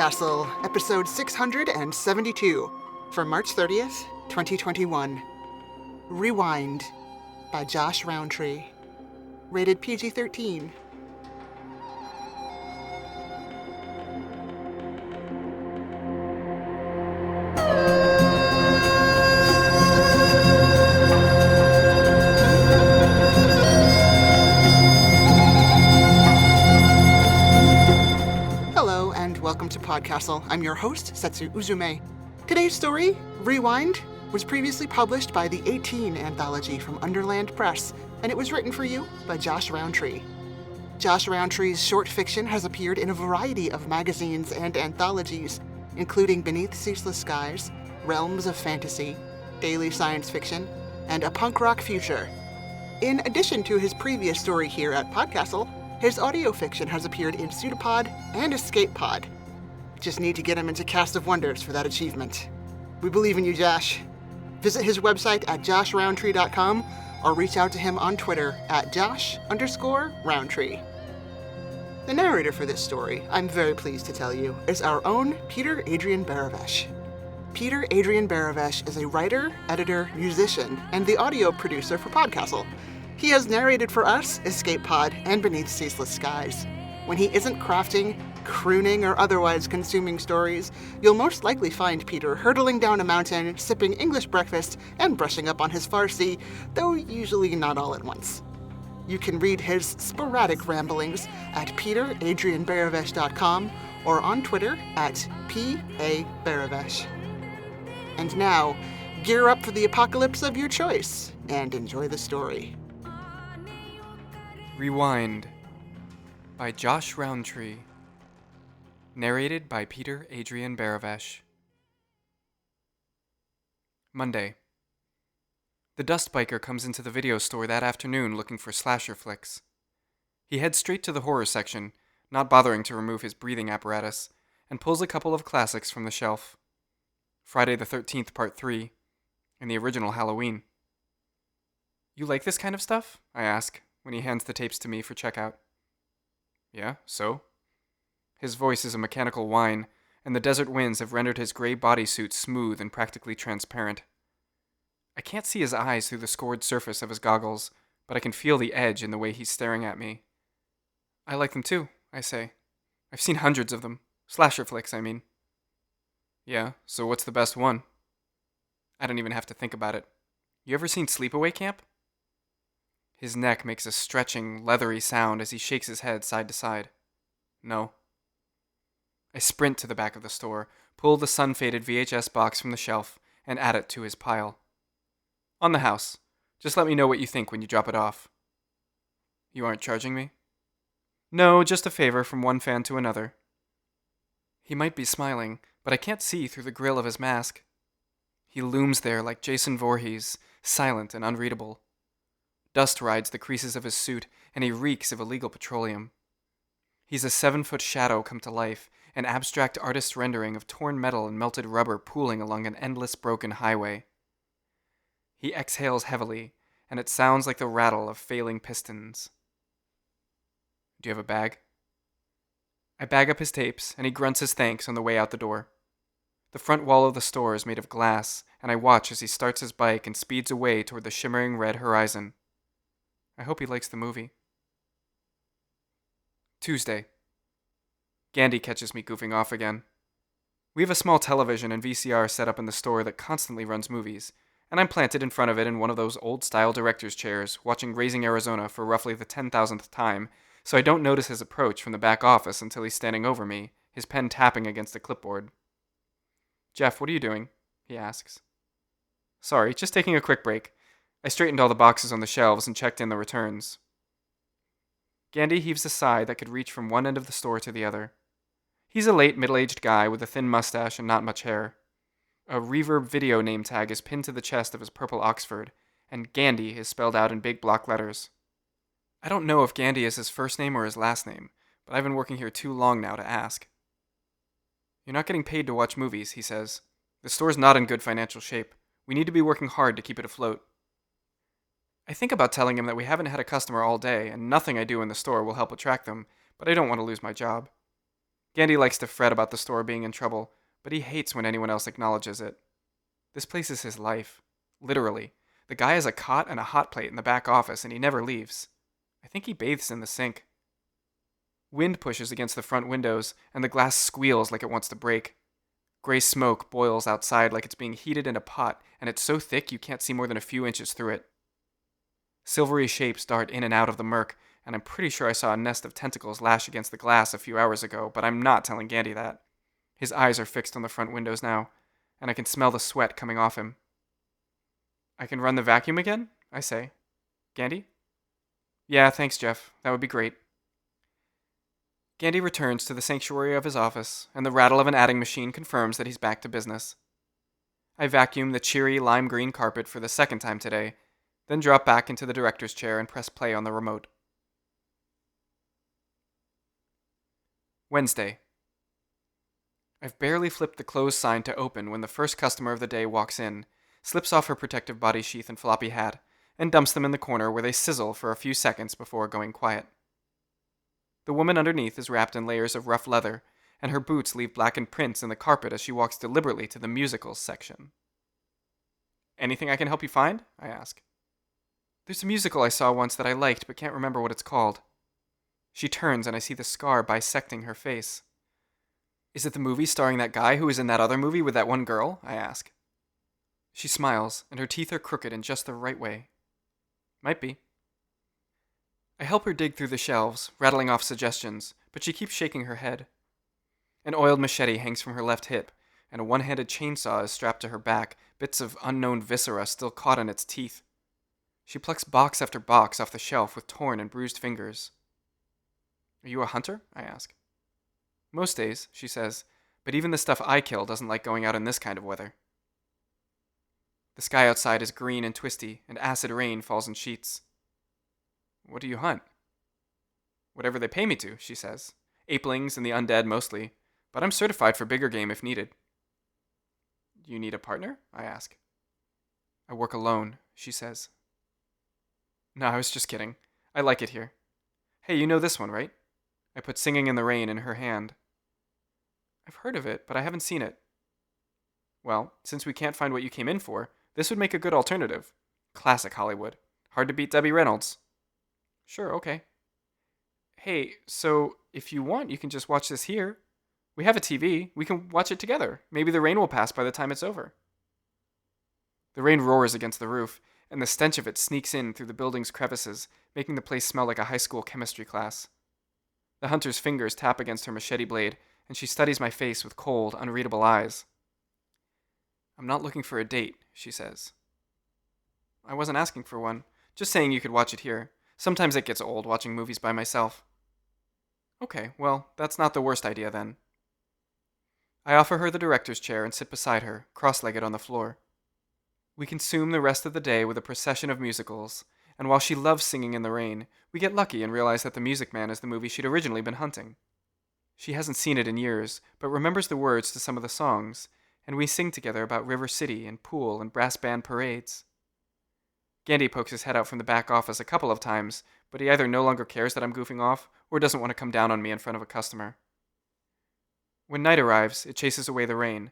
PodCastle, episode 672, for March 30th, 2021. Rewind, by Josh Roundtree. Rated PG-13. Hello, and welcome to PodCastle. I'm your host, Setsu Uzume. Today's story, Rewind, was previously published by the 18 anthology from Underland Press, and it was written for you by Josh Roundtree. Josh Roundtree's short fiction has appeared in a variety of magazines and anthologies, including Beneath Ceaseless Skies, Realms of Fantasy, Daily Science Fiction, and A Punk Rock Future. In addition to his previous story here at PodCastle, his audio fiction has appeared in Pseudopod and Escape Pod. Just need to get him into Cast of Wonders for that achievement. We believe in you, Josh. Visit his website at joshroundtree.com or reach out to him on Twitter at Josh_Roundtree. The narrator for this story, I'm very pleased to tell you, is our own Peter Adrian Baravesh. Peter Adrian Baravesh is a writer, editor, musician, and the audio producer for PodCastle. He has narrated for us Escape Pod and Beneath Ceaseless Skies. When he isn't crafting, crooning, or otherwise consuming stories, you'll most likely find Peter hurtling down a mountain, sipping English breakfast, and brushing up on his Farsi, though usually not all at once. You can read his sporadic ramblings at peteradrianbaravesh.com or on Twitter at PABaravesh. And now, gear up for the apocalypse of your choice, and enjoy the story. Rewind by Josh Roundtree. Narrated by Peter Adrian Baravesh. Monday. The dust biker comes into the video store that afternoon looking for slasher flicks. He heads straight to the horror section, not bothering to remove his breathing apparatus, and pulls a couple of classics from the shelf. Friday the 13th Part 3, and the original Halloween. "You like this kind of stuff?" I ask, when he hands the tapes to me for checkout. "Yeah, so?" His voice is a mechanical whine, and the desert winds have rendered his gray bodysuit smooth and practically transparent. I can't see his eyes through the scored surface of his goggles, but I can feel the edge in the way he's staring at me. "I like them too," I say. "I've seen hundreds of them. Slasher flicks, I mean." "Yeah, so what's the best one?" I don't even have to think about it. "You ever seen Sleepaway Camp?" His neck makes a stretching, leathery sound as he shakes his head side to side. "No." I sprint to the back of the store, pull the sun-faded VHS box from the shelf, and add it to his pile. "On the house. Just let me know what you think when you drop it off." "You aren't charging me?" "No, just a favor from one fan to another." He might be smiling, but I can't see through the grill of his mask. He looms there like Jason Voorhees, silent and unreadable. Dust rides the creases of his suit, and he reeks of illegal petroleum. He's a 7-foot shadow come to life, an abstract artist's rendering of torn metal and melted rubber pooling along an endless broken highway. He exhales heavily, and it sounds like the rattle of failing pistons. "Do you have a bag?" I bag up his tapes, and he grunts his thanks on the way out the door. The front wall of the store is made of glass, and I watch as he starts his bike and speeds away toward the shimmering red horizon. I hope he likes the movie. Tuesday. Gandhi catches me goofing off again. We have a small television and VCR set up in the store that constantly runs movies, and I'm planted in front of it in one of those old-style director's chairs, watching Raising Arizona for roughly the 10,000th time, so I don't notice his approach from the back office until he's standing over me, his pen tapping against a clipboard. "Jeff, what are you doing?" he asks. "Sorry, just taking a quick break. I straightened all the boxes on the shelves and checked in the returns." Gandhi heaves a sigh that could reach from one end of the store to the other. He's a late, middle-aged guy with a thin mustache and not much hair. A Reverb video name tag is pinned to the chest of his purple Oxford, and Gandhi is spelled out in big block letters. I don't know if Gandhi is his first name or his last name, but I've been working here too long now to ask. "You're not getting paid to watch movies," he says. "The store's not in good financial shape. We need to be working hard to keep it afloat." I think about telling him that we haven't had a customer all day, and nothing I do in the store will help attract them, but I don't want to lose my job. Gandy likes to fret about the store being in trouble, but he hates when anyone else acknowledges it. This place is his life. Literally. The guy has a cot and a hot plate in the back office, and he never leaves. I think he bathes in the sink. Wind pushes against the front windows, and the glass squeals like it wants to break. Gray smoke boils outside like it's being heated in a pot, and it's so thick you can't see more than a few inches through it. Silvery shapes dart in and out of the murk, and I'm pretty sure I saw a nest of tentacles lash against the glass a few hours ago, but I'm not telling Gandy that. His eyes are fixed on the front windows now, and I can smell the sweat coming off him. I can run the vacuum again? I say. Gandy? Yeah, thanks, Jeff. That would be great. Gandy returns to the sanctuary of his office, and the rattle of an adding machine confirms that he's back to business. I vacuum the cheery lime green carpet for the second time today, then drop back into the director's chair and press play on the remote. Wednesday. I've barely flipped the close sign to open when the first customer of the day walks in, slips off her protective body sheath and floppy hat, and dumps them in the corner where they sizzle for a few seconds before going quiet. The woman underneath is wrapped in layers of rough leather, and her boots leave blackened prints in the carpet as she walks deliberately to the musicals section. Anything I can help you find? I ask. There's a musical I saw once that I liked but can't remember what it's called. She turns and I see the scar bisecting her face. Is it the movie starring that guy who was in that other movie with that one girl? I ask. She smiles, and her teeth are crooked in just the right way. Might be. I help her dig through the shelves, rattling off suggestions, but she keeps shaking her head. An oiled machete hangs from her left hip, and a one-handed chainsaw is strapped to her back, bits of unknown viscera still caught in its teeth. She plucks box after box off the shelf with torn and bruised fingers. Are you a hunter? I ask. Most days, she says, but even the stuff I kill doesn't like going out in this kind of weather. The sky outside is green and twisty, and acid rain falls in sheets. What do you hunt? Whatever they pay me to, she says. Apelings and the undead mostly, but I'm certified for bigger game if needed. You need a partner? I ask. I work alone, she says. No, I was just kidding. I like it here. Hey, you know this one, right? I put Singing in the Rain in her hand. I've heard of it, but I haven't seen it. Well, since we can't find what you came in for, this would make a good alternative. Classic Hollywood. Hard to beat Debbie Reynolds. Sure, okay. Hey, so if you want, you can just watch this here. We have a TV. We can watch it together. Maybe the rain will pass by the time it's over. The rain roars against the roof, and the stench of it sneaks in through the building's crevices, making the place smell like a high school chemistry class. The hunter's fingers tap against her machete blade, and she studies my face with cold, unreadable eyes. I'm not looking for a date, she says. I wasn't asking for one, just saying you could watch it here. Sometimes it gets old watching movies by myself. Okay, well, that's not the worst idea then. I offer her the director's chair and sit beside her, cross-legged on the floor. We consume the rest of the day with a procession of musicals, and while she loves Singing in the Rain, we get lucky and realize that The Music Man is the movie she'd originally been hunting. She hasn't seen it in years, but remembers the words to some of the songs, and we sing together about River City and pool and brass band parades. Gandy pokes his head out from the back office a couple of times, but he either no longer cares that I'm goofing off, or doesn't want to come down on me in front of a customer. When night arrives, it chases away the rain.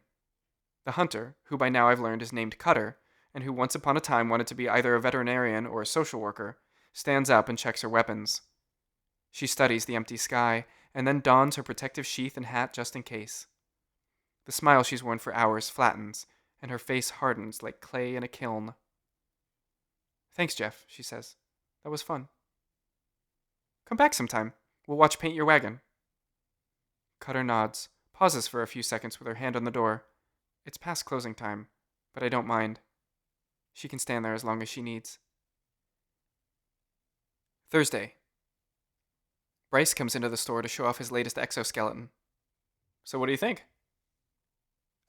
The hunter, who by now I've learned is named Cutter, and who once upon a time wanted to be either a veterinarian or a social worker, stands up and checks her weapons. She studies the empty sky, and then dons her protective sheath and hat just in case. The smile she's worn for hours flattens, and her face hardens like clay in a kiln. Thanks, Jeff, she says. That was fun. Come back sometime. We'll watch Paint Your Wagon. Cutter nods, pauses for a few seconds with her hand on the door. It's past closing time, but I don't mind. She can stand there as long as she needs. Thursday. Bryce comes into the store to show off his latest exoskeleton. So what do you think?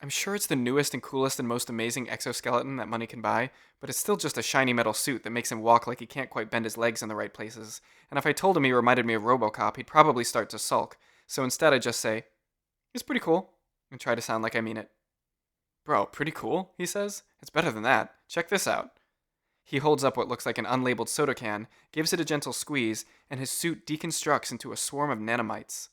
I'm sure it's the newest and coolest and most amazing exoskeleton that money can buy, but it's still just a shiny metal suit that makes him walk like he can't quite bend his legs in the right places, and if I told him he reminded me of RoboCop, he'd probably start to sulk, so instead I just say, it's pretty cool, and try to sound like I mean it. Bro, pretty cool, he says. It's better than that. Check this out. He holds up what looks like an unlabeled soda can, gives it a gentle squeeze, and his suit deconstructs into a swarm of nanomites.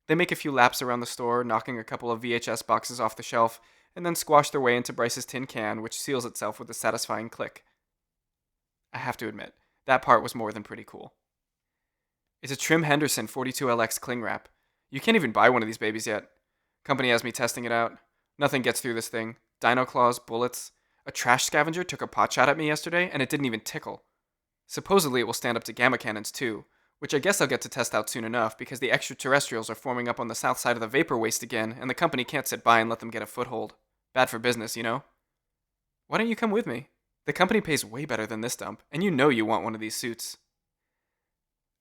They make a few laps around the store, knocking a couple of VHS boxes off the shelf, and then squash their way into Bryce's tin can, which seals itself with a satisfying click. I have to admit, that part was more than pretty cool. It's a Trim Henderson 42LX cling wrap. You can't even buy one of these babies yet. Company has me testing it out. Nothing gets through this thing. Dino claws, bullets. A trash scavenger took a pot shot at me yesterday, and it didn't even tickle. Supposedly it will stand up to gamma cannons too, which I guess I'll get to test out soon enough because the extraterrestrials are forming up on the south side of the vapor waste again, and the company can't sit by and let them get a foothold. Bad for business, you know? Why don't you come with me? The company pays way better than this dump, and you know you want one of these suits.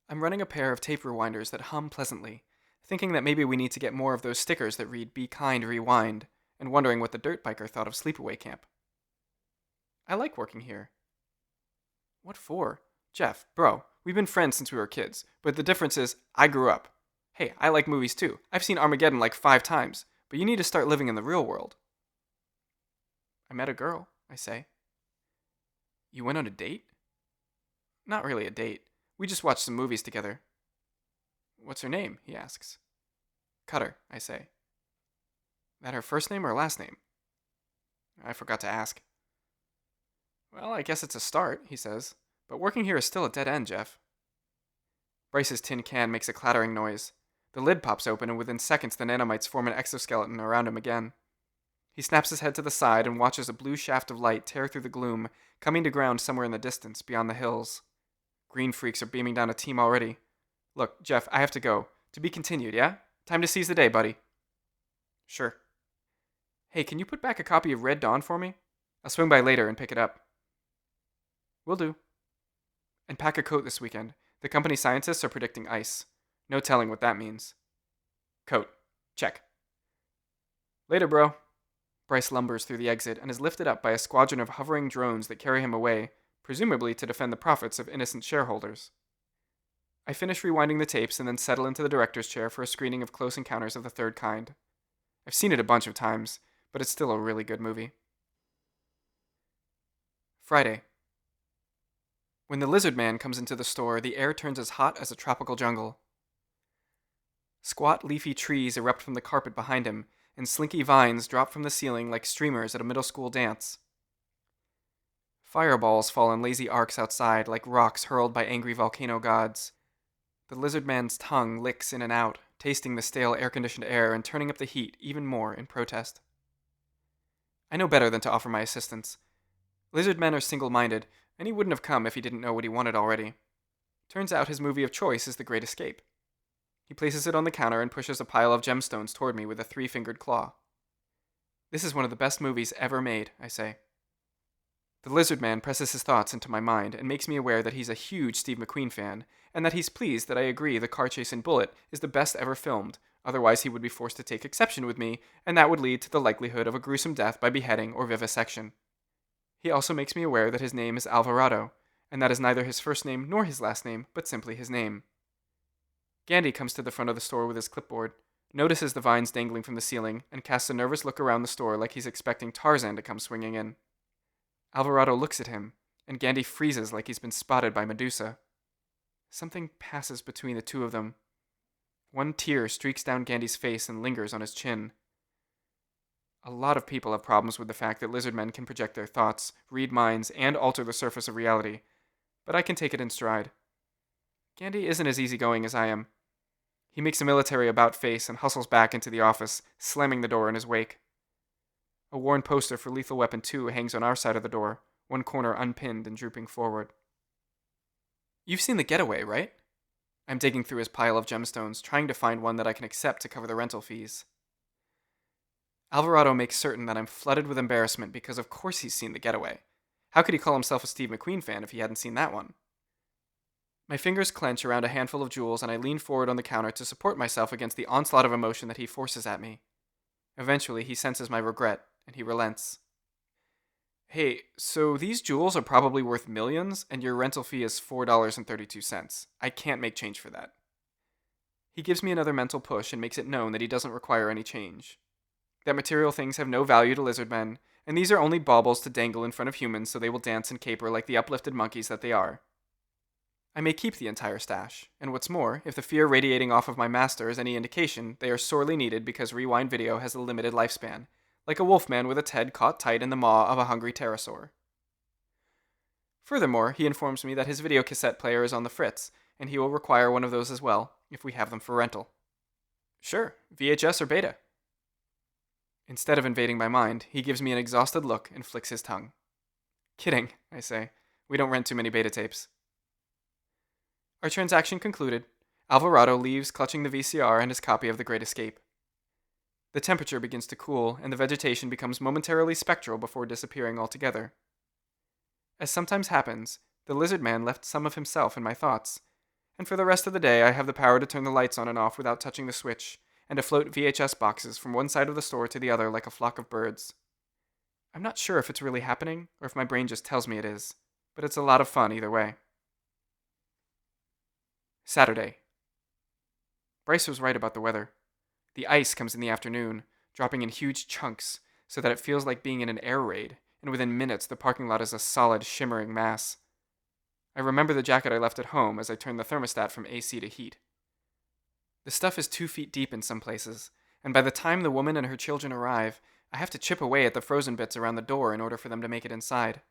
I'm running a pair of tape rewinders that hum pleasantly, thinking that maybe we need to get more of those stickers that read "Be kind, rewind," and wondering what the dirt biker thought of sleepaway camp. I like working here. What for? Jeff, bro, we've been friends since we were kids, but the difference is I grew up. Hey, I like movies too. I've seen Armageddon like 5 times, but you need to start living in the real world. I met a girl, I say. You went on a date? Not really a date. We just watched some movies together. What's her name? He asks. Cutter, I say. That her first name or last name? I forgot to ask. Well, I guess it's a start, he says, but working here is still a dead end, Jeff. Bryce's tin can makes a clattering noise. The lid pops open, and within seconds the nanomites form an exoskeleton around him again. He snaps his head to the side and watches a blue shaft of light tear through the gloom, coming to ground somewhere in the distance, beyond the hills. Green freaks are beaming down a team already. Look, Jeff, I have to go. To be continued, yeah? Time to seize the day, buddy. Sure. Hey, can you put back a copy of Red Dawn for me? I'll swing by later and pick it up. Will do. And pack a coat this weekend. The company scientists are predicting ice. No telling what that means. Coat. Check. Later, bro. Bryce lumbers through the exit and is lifted up by a squadron of hovering drones that carry him away, presumably to defend the profits of innocent shareholders. I finish rewinding the tapes and then settle into the director's chair for a screening of Close Encounters of the Third Kind. I've seen it a bunch of times, but it's still a really good movie. Friday. When the lizard man comes into the store, the air turns as hot as a tropical jungle. Squat, leafy trees erupt from the carpet behind him, and slinky vines drop from the ceiling like streamers at a middle school dance. Fireballs fall in lazy arcs outside like rocks hurled by angry volcano gods. The lizard man's tongue licks in and out, tasting the stale air-conditioned air and turning up the heat even more in protest. I know better than to offer my assistance. Lizard men are single-minded, and he wouldn't have come if he didn't know what he wanted already. Turns out his movie of choice is The Great Escape. He places it on the counter and pushes a pile of gemstones toward me with a 3-fingered claw. This is one of the best movies ever made, I say. The lizard man presses his thoughts into my mind and makes me aware that he's a huge Steve McQueen fan, and that he's pleased that I agree the car chase in Bullet is the best ever filmed, otherwise he would be forced to take exception with me, and that would lead to the likelihood of a gruesome death by beheading or vivisection. He also makes me aware that his name is Alvarado, and that is neither his first name nor his last name, but simply his name. Gandhi comes to the front of the store with his clipboard, notices the vines dangling from the ceiling, and casts a nervous look around the store like he's expecting Tarzan to come swinging in. Alvarado looks at him, and Gandhi freezes like he's been spotted by Medusa. Something passes between the two of them. One tear streaks down Gandhi's face and lingers on his chin. A lot of people have problems with the fact that lizard men can project their thoughts, read minds, and alter the surface of reality, but I can take it in stride. Gandhi isn't as easygoing as I am. He makes a military about-face and hustles back into the office, slamming the door in his wake. A worn poster for Lethal Weapon 2 hangs on our side of the door, one corner unpinned and drooping forward. You've seen The Getaway, right? I'm digging through his pile of gemstones, trying to find one that I can accept to cover the rental fees. Alvarado makes certain that I'm flooded with embarrassment because of course he's seen The Getaway. How could he call himself a Steve McQueen fan if he hadn't seen that one? My fingers clench around a handful of jewels and I lean forward on the counter to support myself against the onslaught of emotion that he forces at me. Eventually, he senses my regret, and he relents. Hey, so these jewels are probably worth millions, and your rental fee is $4.32. I can't make change for that. He gives me another mental push and makes it known that he doesn't require any change. That material things have no value to lizard men, and these are only baubles to dangle in front of humans so they will dance and caper like the uplifted monkeys that they are. I may keep the entire stash, and what's more, if the fear radiating off of my master is any indication, they are sorely needed because Rewind Video has a limited lifespan, like a wolfman with its head caught tight in the maw of a hungry pterosaur. Furthermore, he informs me that his video cassette player is on the fritz, and he will require one of those as well, if we have them for rental. Sure, VHS or beta. Instead of invading my mind, he gives me an exhausted look and flicks his tongue. Kidding, I say. We don't rent too many beta tapes. Our transaction concluded, Alvarado leaves clutching the VCR and his copy of The Great Escape. The temperature begins to cool, and the vegetation becomes momentarily spectral before disappearing altogether. As sometimes happens, the lizard man left some of himself in my thoughts, and for the rest of the day I have the power to turn the lights on and off without touching the switch, and to float VHS boxes from one side of the store to the other like a flock of birds. I'm not sure if it's really happening, or if my brain just tells me it is, but it's a lot of fun either way. Saturday. Bryce was right about the weather. The ice comes in the afternoon, dropping in huge chunks, so that it feels like being in an air raid, and within minutes the parking lot is a solid, shimmering mass. I remember the jacket I left at home as I turned the thermostat from AC to heat. The stuff is 2 feet deep in some places, and by the time the woman and her children arrive, I have to chip away at the frozen bits around the door in order for them to make it inside.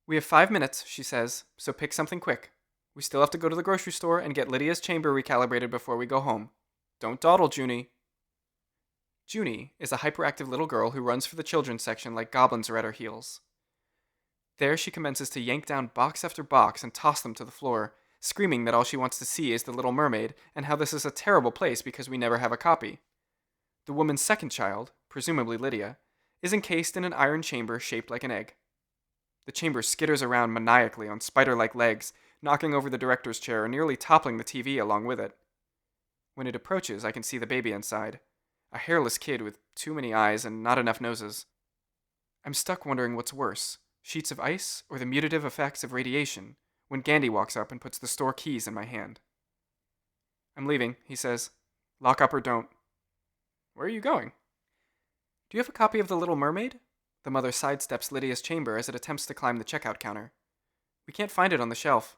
We have 5 minutes, she says, so pick something quick. We still have to go to the grocery store and get Lydia's chamber recalibrated before we go home. Don't dawdle, Junie. Junie is a hyperactive little girl who runs for the children's section like goblins are at her heels. There she commences to yank down box after box and toss them to the floor, screaming that all she wants to see is The Little Mermaid and how this is a terrible place because we never have a copy. The woman's second child, presumably Lydia, is encased in an iron chamber shaped like an egg. The chamber skitters around maniacally on spider-like legs, knocking over the director's chair and nearly toppling the TV along with it. When it approaches, I can see the baby inside, a hairless kid with too many eyes and not enough noses. I'm stuck wondering what's worse, sheets of ice or the mutative effects of radiation, when Gandhi walks up and puts the store keys in my hand. I'm leaving, he says. Lock up or don't. Where are you going? Do you have a copy of The Little Mermaid? The mother sidesteps Lydia's chamber as it attempts to climb the checkout counter. We can't find it on the shelf.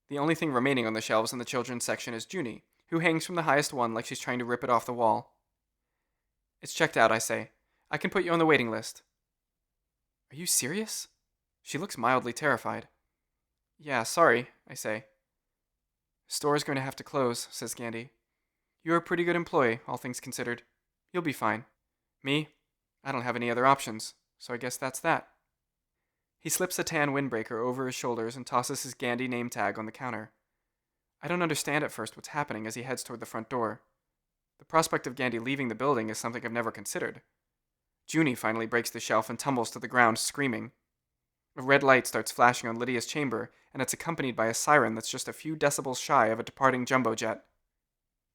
The only thing remaining on the shelves in the children's section is Junie, who hangs from the highest one like she's trying to rip it off the wall. It's checked out, I say. I can put you on the waiting list. Are you serious? She looks mildly terrified. Yeah, sorry, I say. Store's going to have to close, says Gandhi. You're a pretty good employee, all things considered. You'll be fine. Me? I don't have any other options, so I guess that's that. He slips a tan windbreaker over his shoulders and tosses his Gandhi name tag on the counter. I don't understand at first what's happening as he heads toward the front door. The prospect of Gandhi leaving the building is something I've never considered. Junie finally breaks the shelf and tumbles to the ground, screaming. A red light starts flashing on Lydia's chamber, and it's accompanied by a siren that's just a few decibels shy of a departing jumbo jet.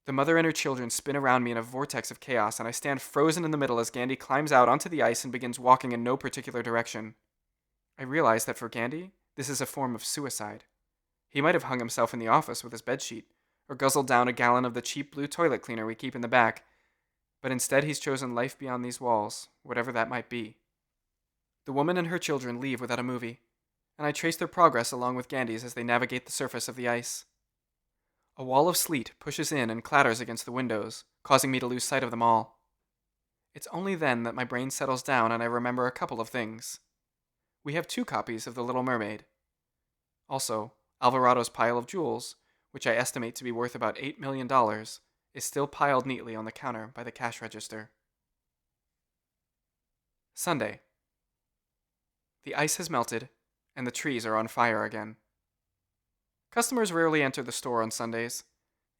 The mother and her children spin around me in a vortex of chaos, and I stand frozen in the middle as Gandhi climbs out onto the ice and begins walking in no particular direction. I realize that for Gandhi, this is a form of suicide. He might have hung himself in the office with his bedsheet, or guzzled down a gallon of the cheap blue toilet cleaner we keep in the back, but instead he's chosen life beyond these walls, whatever that might be. The woman and her children leave without a movie, and I trace their progress along with Gandhi's as they navigate the surface of the ice. A wall of sleet pushes in and clatters against the windows, causing me to lose sight of them all. It's only then that my brain settles down and I remember a couple of things. We have 2 copies of The Little Mermaid. Also, Alvarado's pile of jewels, which I estimate to be worth about $8 million, is still piled neatly on the counter by the cash register. Sunday. The ice has melted, and the trees are on fire again. Customers rarely enter the store on Sundays.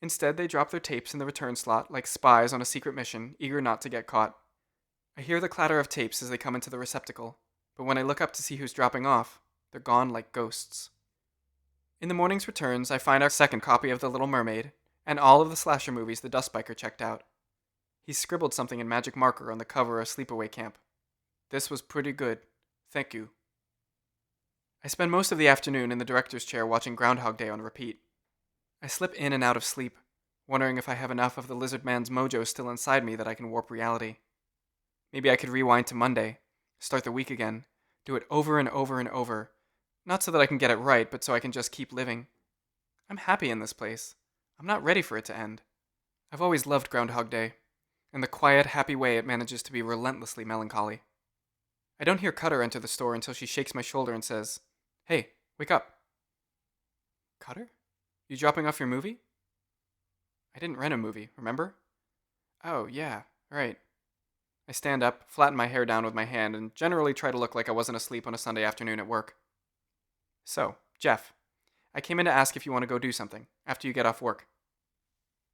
Instead, they drop their tapes in the return slot like spies on a secret mission, eager not to get caught. I hear the clatter of tapes as they come into the receptacle, but when I look up to see who's dropping off, they're gone like ghosts. In the morning's returns, I find our second copy of The Little Mermaid, and all of the slasher movies the dust biker checked out. He's scribbled something in magic marker on the cover of Sleepaway Camp. This was pretty good. Thank you. I spend most of the afternoon in the director's chair watching Groundhog Day on repeat. I slip in and out of sleep, wondering if I have enough of the lizard man's mojo still inside me that I can warp reality. Maybe I could rewind to Monday, start the week again, do it over and over and over, Not so that I can get it right, but so I can just keep living. I'm happy in this place. I'm not ready for it to end. I've always loved Groundhog Day, and the quiet, happy way it manages to be relentlessly melancholy. I don't hear Cutter enter the store until she shakes my shoulder and says, "Hey, wake up." Cutter? You dropping off your movie? I didn't rent a movie, remember? Oh, yeah, right. I stand up, flatten my hair down with my hand, and generally try to look like I wasn't asleep on a Sunday afternoon at work. So, Jeff, I came in to ask if you want to go do something after you get off work.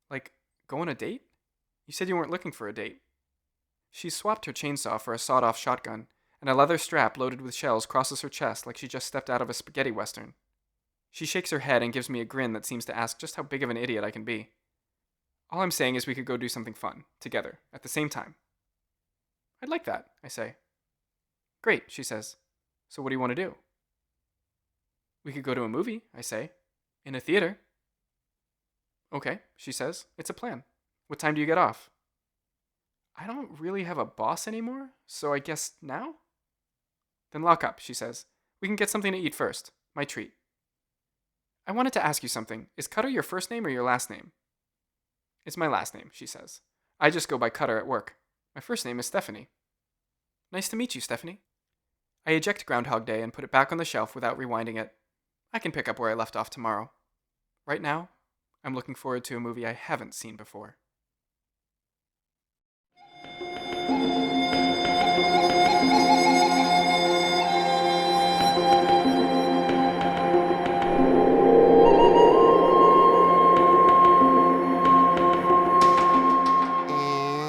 Like, go on a date? You said you weren't looking for a date. She swapped her chainsaw for a sawed-off shotgun, and a leather strap loaded with shells crosses her chest like she just stepped out of a spaghetti western. She shakes her head and gives me a grin that seems to ask just how big of an idiot I can be. All I'm saying is we could go do something fun, together, at the same time. I'd like that, I say. Great, she says. So what do you want to do? We could go to a movie, I say. In a theater. Okay, she says. It's a plan. What time do you get off? I don't really have a boss anymore, so I guess now? Then lock up, she says. We can get something to eat first. My treat. I wanted to ask you something. Is Cutter your first name or your last name? It's my last name, she says. I just go by Cutter at work. My first name is Stephanie. Nice to meet you, Stephanie. I eject Groundhog Day and put it back on the shelf without rewinding it. I can pick up where I left off tomorrow. Right now, I'm looking forward to a movie I haven't seen before.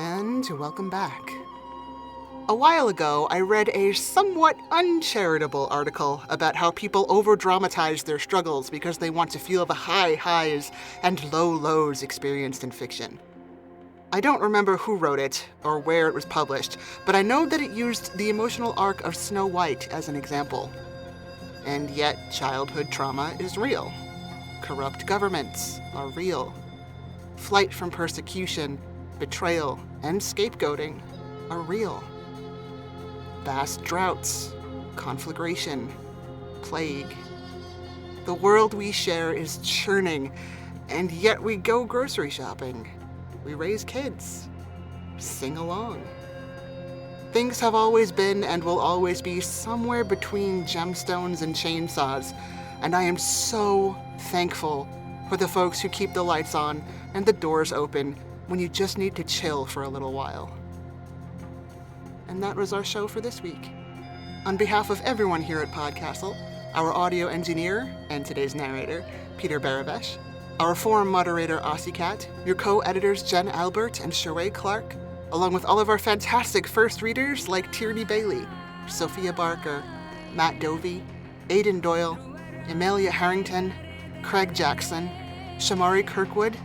And welcome back. A while ago, I read a somewhat uncharitable article about how people over-dramatize their struggles because they want to feel the high highs and low lows experienced in fiction. I don't remember who wrote it or where it was published, but I know that it used the emotional arc of Snow White as an example. And yet, childhood trauma is real. Corrupt governments are real. Flight from persecution, betrayal, and scapegoating are real. Vast droughts, conflagration, plague. The world we share is churning, and yet we go grocery shopping. We raise kids. Sing along. Things have always been and will always be somewhere between gemstones and chainsaws, and I am so thankful for the folks who keep the lights on and the doors open when you just need to chill for a little while. And that was our show for this week. On behalf of everyone here at PodCastle, our audio engineer and today's narrator, Peter Barabesh, our forum moderator, Aussie your co-editors, Jen Albert and Sheree Clark, along with all of our fantastic first readers like Tierney Bailey, Sophia Barker, Matt Dovey, Aidan Doyle, Amelia Harrington, Craig Jackson, Shamari Kirkwood,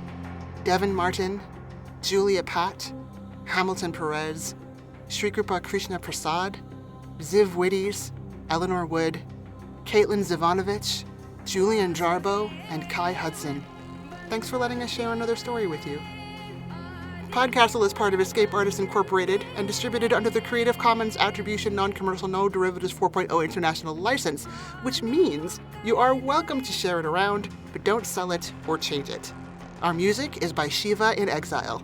Devin Martin, Julia Pat, Hamilton Perez, Shrikrupa Krishna Prasad, Ziv Witties, Eleanor Wood, Caitlin Zivanovich, Julian Jarbo, and Kai Hudson. Thanks for letting us share another story with you. PodCastle is part of Escape Artists Incorporated and distributed under the Creative Commons Attribution Non-Commercial No Derivatives 4.0 International License, which means you are welcome to share it around, but don't sell it or change it. Our music is by Shiva in Exile.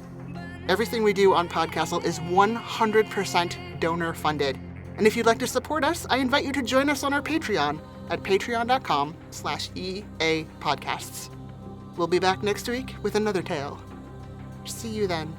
Everything we do on PodCastle is 100% donor-funded. And if you'd like to support us, I invite you to join us on our Patreon at patreon.com/EAPodcasts. We'll be back next week with another tale. See you then.